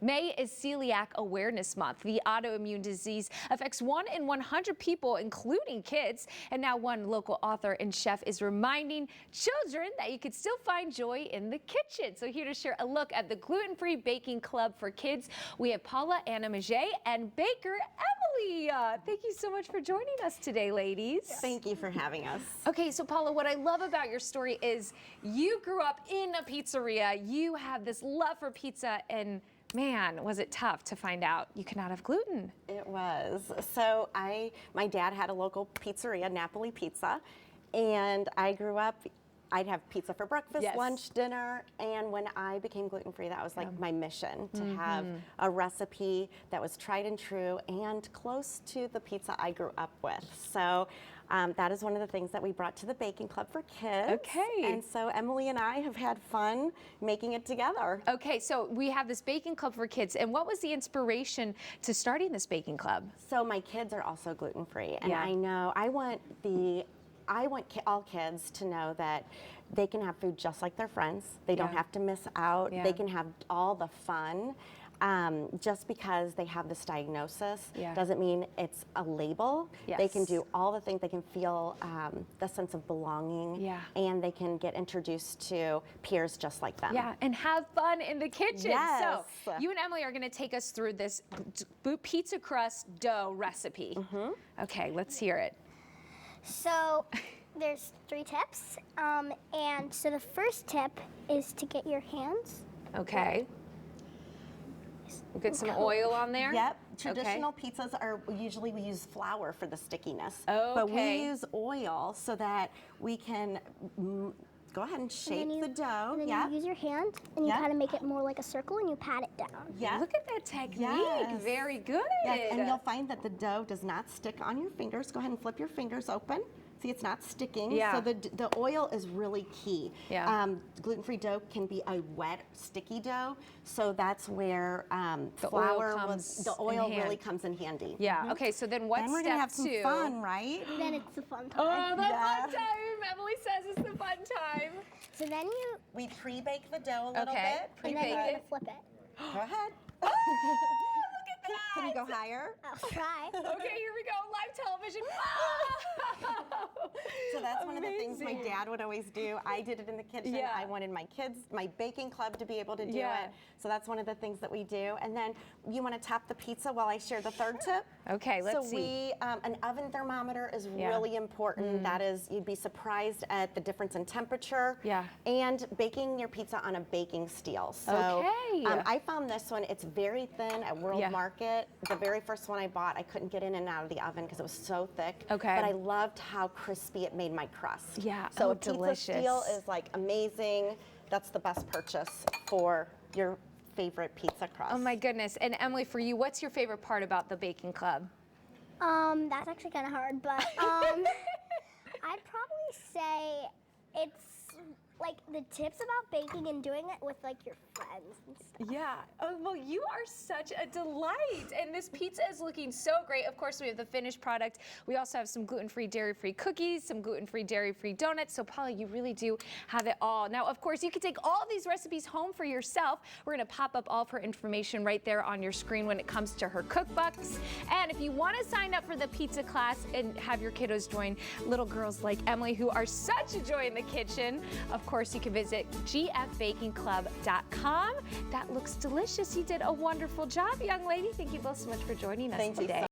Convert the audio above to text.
May is Celiac Awareness Month. The autoimmune disease affects 1 in 100 people, including kids. And now one local author and chef is reminding children that you can still find joy in the kitchen. So here to share a look at the Gluten-Free Baking Club for Kids, we have Paula Anna Maget and baker Emily. Thank you so much for joining us today, ladies. Thank you for having us. Okay, so Paula, what I love about your story is you grew up in a pizzeria. You have this love for pizza, and man, was it tough to find out you could not have gluten. It was. So my dad had a local pizzeria, Napoli Pizza, and I grew up, I'd have pizza for breakfast, Yes. lunch, dinner, and when I became gluten-free, that was like my mission, to have a recipe that was tried and true and close to the pizza I grew up with. So that is one of the things that we brought to the Baking Club for Kids. Okay. And so Emily and I have had fun making it together. Okay, so we have this baking club for kids, and what was the inspiration to starting this baking club? So my kids are also gluten-free, and Yeah. I know I want all kids to know that they can have food just like their friends. They don't Yeah. have to miss out. Yeah. They can have all the fun. Just because they have this diagnosis Yeah. doesn't mean it's a label. They Yes. can do all the things. They can feel the sense of belonging, Yeah. and they can get introduced to peers just like them. Yeah, and have fun in the kitchen. Yes. So you and Emily are going to take us through this pizza crust dough recipe. Okay, let's hear it. So there's 3 tips, and so the first tip is to get your hands. Okay. We'll get some oil on there. Yep. Traditional pizzas are usually we use flour for the stickiness. Oh, but we okay. use oil so that we can go ahead and shape the dough. And then Yep. you use your hand, and you Yep. kind of make it more like a circle, and you pat it down. Yep. Look at that technique. Yes. Very good. Yes, and you'll find that the dough does not stick on your fingers. Go ahead and flip your fingers open. See, it's not sticking. Yeah. So the oil is really key. Yeah. Gluten-free dough can be a wet, sticky dough. So that's where The flour oil the comes oil in really hand. comes in handy. Yeah. Okay. So then what's And we're step gonna have some 2? fun, right? Then it's the fun Oh, time. the Yeah. fun time! Emily says it's the fun time. So then you, We pre-bake the dough a little Okay. bit. and then you're Pre-bake gonna it. flip it. Go ahead. Oh, look at that! Can you go higher? I'll try. Okay, here we go. Live television. Wow! So that's one of the things my Amazing. dad would always do. I did it in the kitchen. Yeah. I wanted my kids, my baking club, to be able to do Yeah. it. So that's one of the things that we do. And then you want to top the pizza while I share the third tip. Okay, let's see. An oven thermometer is Yeah. really important. That is, you'd be surprised at the difference in temperature. Yeah. And baking your pizza on a baking steel. So Okay. I found this one. It's very thin at World Yeah. Market. The very first one I bought, I couldn't get in and out of the oven because it was so thick. Okay. But I loved how crispy it made my crust. Yeah. So Oh, a pizza delicious. steel is like amazing. That's the best purchase for your favorite pizza crust. Oh my goodness. And Emily, for you, what's your favorite part about the baking club? That's actually kind of hard, but I'd probably say it's like the tips about baking and doing it with like your friends and stuff. Yeah. Oh, well, you are such a delight. And this pizza is looking so great. Of course, we have the finished product. We also have some gluten-free, dairy-free cookies, some gluten-free, dairy-free donuts. So, Paula, you really do have it all. Now, of course, you can take all of these recipes home for yourself. We're going to pop up all of her information right there on your screen when it comes to her cookbooks. And if you want to sign up for the pizza class and have your kiddos join little girls like Emily, who are such a joy in the kitchen, of course, you can visit gfbakingclub.com. That looks delicious. You did a wonderful job, young lady. Thank you both so much for joining us Thank you today.